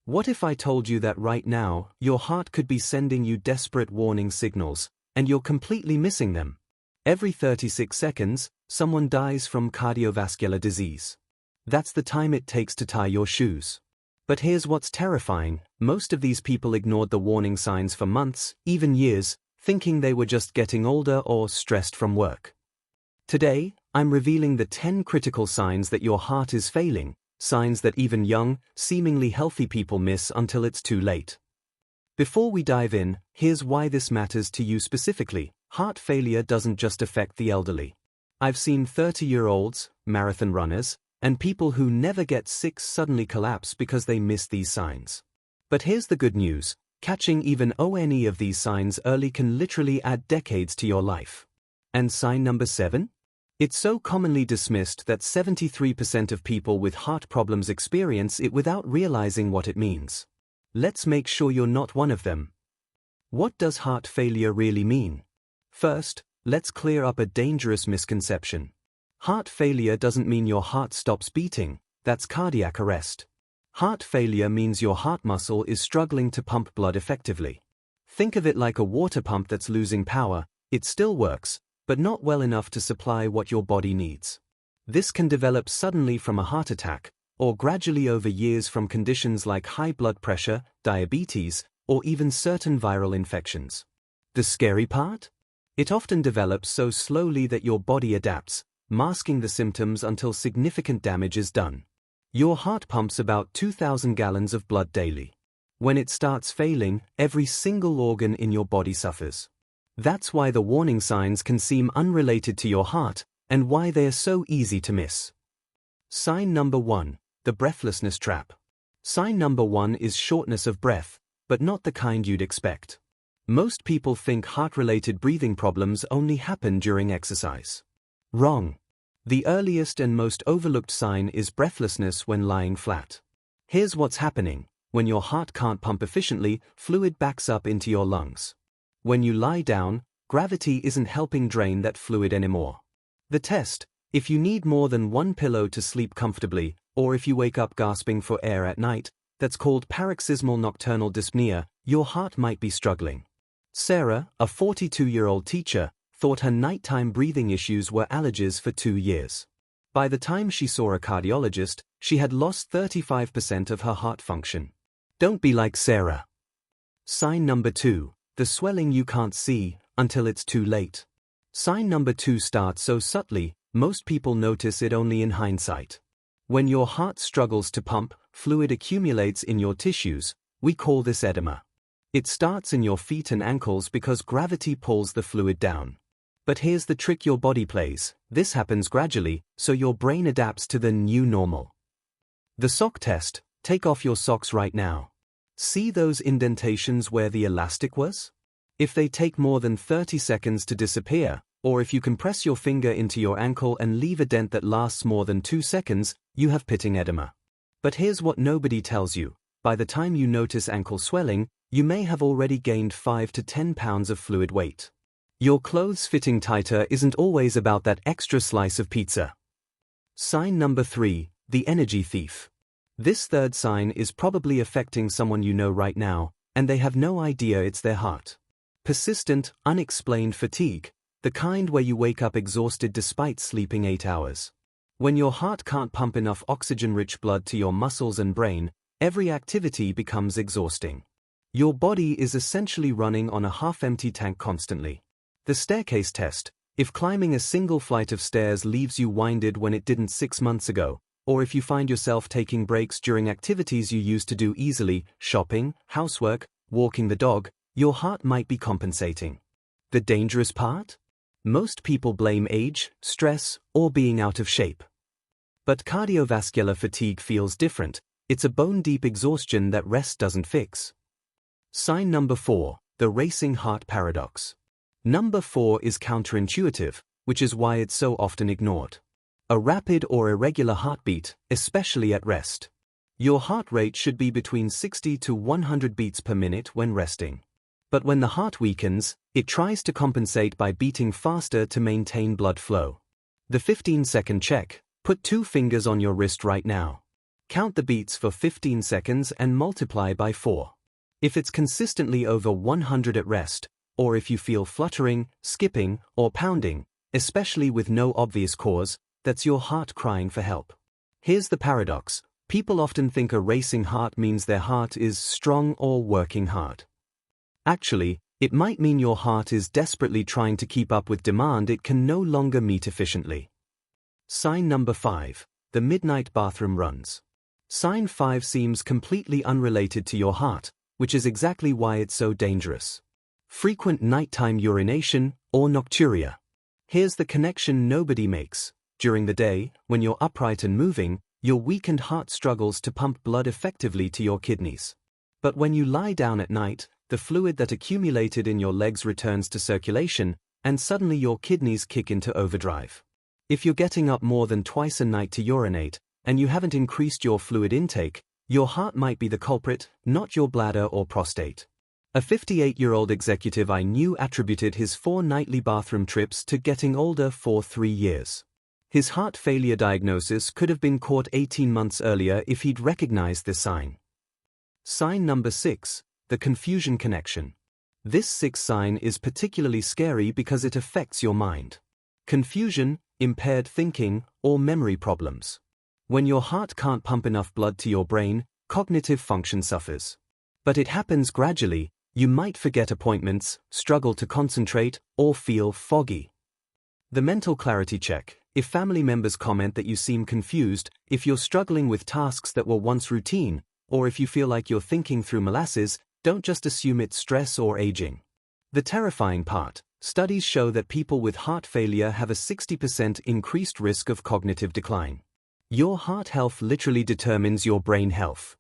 What if I told you that right now, your heart could be sending you desperate warning signals, and you're completely missing them? Every 36 seconds, someone dies from cardiovascular disease. That's the time it takes to tie your shoes. But here's what's terrifying: most of these people ignored the warning signs for months, even years, thinking they were just getting older or stressed from work. Today, I'm revealing the 10 critical signs that your heart is failing, signs that even young, seemingly healthy people miss until it's too late. Before we dive in, here's why this matters to you specifically. Heart failure doesn't just affect the elderly. I've seen 30-year-olds, marathon runners, and people who never get sick suddenly collapse because they miss these signs. But here's the good news: catching even any of these signs early can literally add decades to your life. And sign number 7? It's so commonly dismissed that 73% of people with heart problems experience it without realizing what it means. Let's make sure you're not one of them. What does heart failure really mean? First, let's clear up a dangerous misconception. Heart failure doesn't mean your heart stops beating. That's cardiac arrest. Heart failure means your heart muscle is struggling to pump blood effectively. Think of it like a water pump that's losing power. It still works, but not well enough to supply what your body needs. This can develop suddenly from a heart attack, or gradually over years from conditions like high blood pressure, diabetes, or even certain viral infections. The scary part? It often develops so slowly that your body adapts, masking the symptoms until significant damage is done. Your heart pumps about 2,000 gallons of blood daily. When it starts failing, every single organ in your body suffers. That's why the warning signs can seem unrelated to your heart, and why they are so easy to miss. Sign number 1: the breathlessness trap. Sign number 1 is shortness of breath, but not the kind you'd expect. Most people think heart-related breathing problems only happen during exercise. Wrong. The earliest and most overlooked sign is breathlessness when lying flat. Here's what's happening: when your heart can't pump efficiently, fluid backs up into your lungs. When you lie down, gravity isn't helping drain that fluid anymore. The test: if you need more than one pillow to sleep comfortably, or if you wake up gasping for air at night, that's called paroxysmal nocturnal dyspnea, your heart might be struggling. Sarah, a 42-year-old teacher, thought her nighttime breathing issues were allergies for 2 years. By the time she saw a cardiologist, she had lost 35% of her heart function. Don't be like Sarah. Sign number 2: the swelling you can't see until it's too late. Sign number 2 starts so subtly, most people notice it only in hindsight. When your heart struggles to pump, fluid accumulates in your tissues. We call this edema. It starts in your feet and ankles because gravity pulls the fluid down. But here's the trick your body plays: this happens gradually, so your brain adapts to the new normal. The sock test: take off your socks right now. See those indentations where the elastic was? If they take more than 30 seconds to disappear, or if you compress your finger into your ankle and leave a dent that lasts more than 2 seconds, you have pitting edema. But here's what nobody tells you: by the time you notice ankle swelling, you may have already gained 5 to 10 pounds of fluid weight. Your clothes fitting tighter isn't always about that extra slice of pizza. Sign number 3: the energy thief. This third sign is probably affecting someone you know right now, and they have no idea it's their heart. Persistent, unexplained fatigue, the kind where you wake up exhausted despite sleeping 8 hours. When your heart can't pump enough oxygen-rich blood to your muscles and brain, every activity becomes exhausting. Your body is essentially running on a half-empty tank constantly. The staircase test: if climbing a single flight of stairs leaves you winded when it didn't 6 months ago, or if you find yourself taking breaks during activities you used to do easily, shopping, housework, walking the dog, your heart might be compensating. The dangerous part? Most people blame age, stress, or being out of shape. But cardiovascular fatigue feels different. It's a bone-deep exhaustion that rest doesn't fix. Sign number 4: the racing heart paradox. Number 4 is counterintuitive, which is why it's so often ignored. A rapid or irregular heartbeat, especially at rest. Your heart rate should be between 60 to 100 beats per minute when resting. But when the heart weakens, it tries to compensate by beating faster to maintain blood flow. The 15-second check: put 2 fingers on your wrist right now. Count the beats for 15 seconds and multiply by 4. If it's consistently over 100 at rest, or if you feel fluttering, skipping, or pounding, especially with no obvious cause, that's your heart crying for help. Here's the paradox. People often think a racing heart means their heart is strong or working hard. Actually, it might mean your heart is desperately trying to keep up with demand it can no longer meet efficiently. Sign number 5. The midnight bathroom runs. Sign 5 seems completely unrelated to your heart, which is exactly why it's so dangerous. Frequent nighttime urination, or nocturia. Here's the connection nobody makes. During the day, when you're upright and moving, your weakened heart struggles to pump blood effectively to your kidneys. But when you lie down at night, the fluid that accumulated in your legs returns to circulation, and suddenly your kidneys kick into overdrive. If you're getting up more than twice a night to urinate, and you haven't increased your fluid intake, your heart might be the culprit, not your bladder or prostate. A 58-year-old executive I knew attributed his 4 nightly bathroom trips to getting older for 3 years. His heart failure diagnosis could have been caught 18 months earlier if he'd recognized this sign. Sign number 6. The confusion connection. This 6th sign is particularly scary because it affects your mind. Confusion, impaired thinking, or memory problems. When your heart can't pump enough blood to your brain, cognitive function suffers. But it happens gradually. You might forget appointments, struggle to concentrate, or feel foggy. The mental clarity check. If family members comment that you seem confused, if you're struggling with tasks that were once routine, or if you feel like you're thinking through molasses, don't just assume it's stress or aging. The terrifying part, studies show that people with heart failure have a 60% increased risk of cognitive decline. Your heart health literally determines your brain health.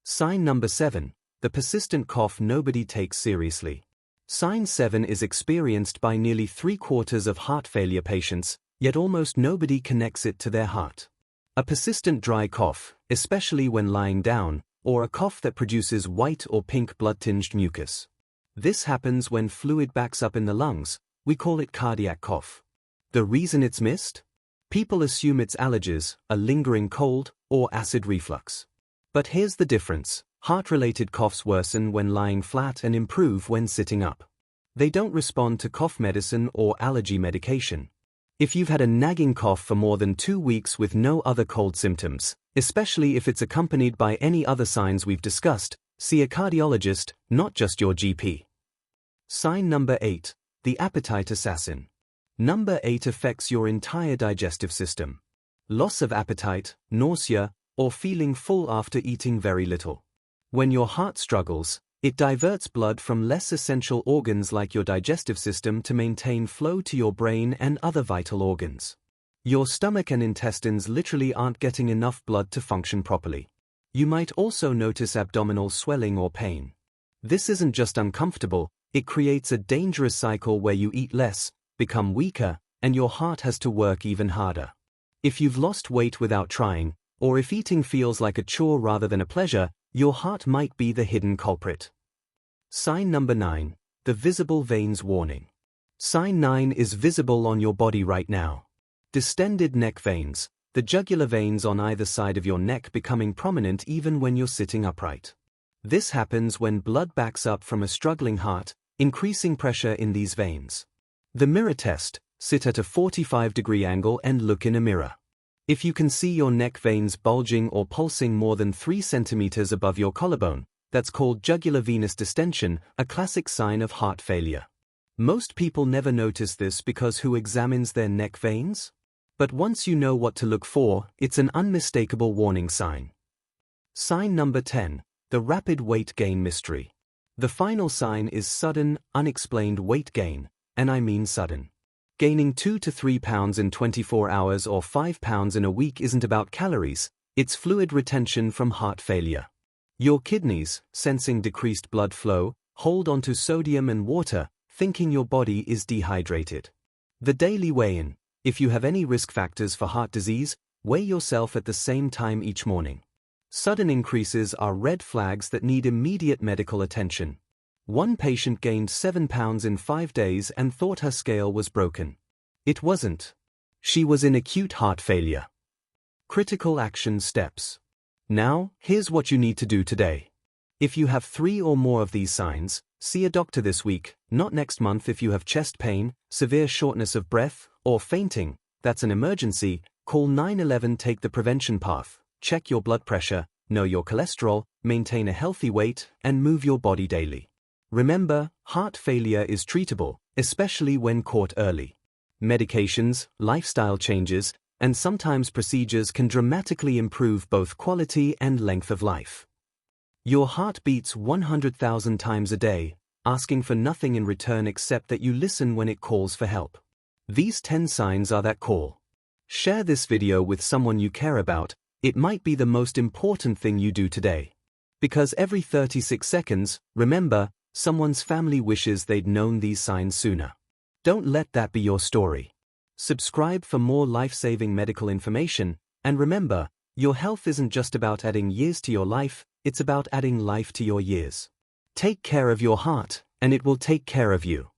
Sign number 7. The persistent cough nobody takes seriously. Sign 7 is experienced by nearly 3/4 of heart failure patients, yet almost nobody connects it to their heart. A persistent dry cough, especially when lying down, or a cough that produces white or pink blood-tinged mucus. This happens when fluid backs up in the lungs. We call it cardiac cough. The reason it's missed? People assume it's allergies, a lingering cold, or acid reflux. But here's the difference. Heart-related coughs worsen when lying flat and improve when sitting up. They don't respond to cough medicine or allergy medication. If you've had a nagging cough for more than 2 weeks with no other cold symptoms, especially if it's accompanied by any other signs we've discussed, see a cardiologist, not just your GP. Sign number 8. The appetite assassin. Number 8 affects your entire digestive system. Loss of appetite, nausea, or feeling full after eating very little. When your heart struggles, it diverts blood from less essential organs like your digestive system to maintain flow to your brain and other vital organs. Your stomach and intestines literally aren't getting enough blood to function properly. You might also notice abdominal swelling or pain. This isn't just uncomfortable, it creates a dangerous cycle where you eat less, become weaker, and your heart has to work even harder. If you've lost weight without trying, or if eating feels like a chore rather than a pleasure, your heart might be the hidden culprit. Sign number 9. The visible veins warning. Sign 9 is visible on your body right now. Distended neck veins, the jugular veins on either side of your neck becoming prominent even when you're sitting upright. This happens when blood backs up from a struggling heart, increasing pressure in these veins. The mirror test. Sit at a 45-degree angle and look in a mirror. If you can see your neck veins bulging or pulsing more than 3 centimeters above your collarbone, that's called jugular venous distension, a classic sign of heart failure. Most people never notice this because who examines their neck veins? But once you know what to look for, it's an unmistakable warning sign. Sign number 10. The rapid weight gain mystery. The final sign is sudden, unexplained weight gain, and I mean sudden. Gaining 2 to 3 pounds in 24 hours or 5 pounds in a week isn't about calories, it's fluid retention from heart failure. Your kidneys, sensing decreased blood flow, hold onto sodium and water, thinking your body is dehydrated. The daily weigh-in. If you have any risk factors for heart disease, weigh yourself at the same time each morning. Sudden increases are red flags that need immediate medical attention. One patient gained 7 pounds in 5 days and thought her scale was broken. It wasn't. She was in acute heart failure. Critical action steps. Now, here's what you need to do today. If you have 3 or more of these signs, see a doctor this week, not next month. If you have chest pain, severe shortness of breath, or fainting, that's an emergency. Call 911. Take the prevention path, check your blood pressure, know your cholesterol, maintain a healthy weight, and move your body daily. Remember, heart failure is treatable, especially when caught early. Medications, lifestyle changes, and sometimes procedures can dramatically improve both quality and length of life. Your heart beats 100,000 times a day, asking for nothing in return except that you listen when it calls for help. These 10 signs are that call. Share this video with someone you care about. It might be the most important thing you do today. Because every 36 seconds, remember, someone's family wishes they'd known these signs sooner. Don't let that be your story. Subscribe for more life-saving medical information, and remember, your health isn't just about adding years to your life, it's about adding life to your years. Take care of your heart, and it will take care of you.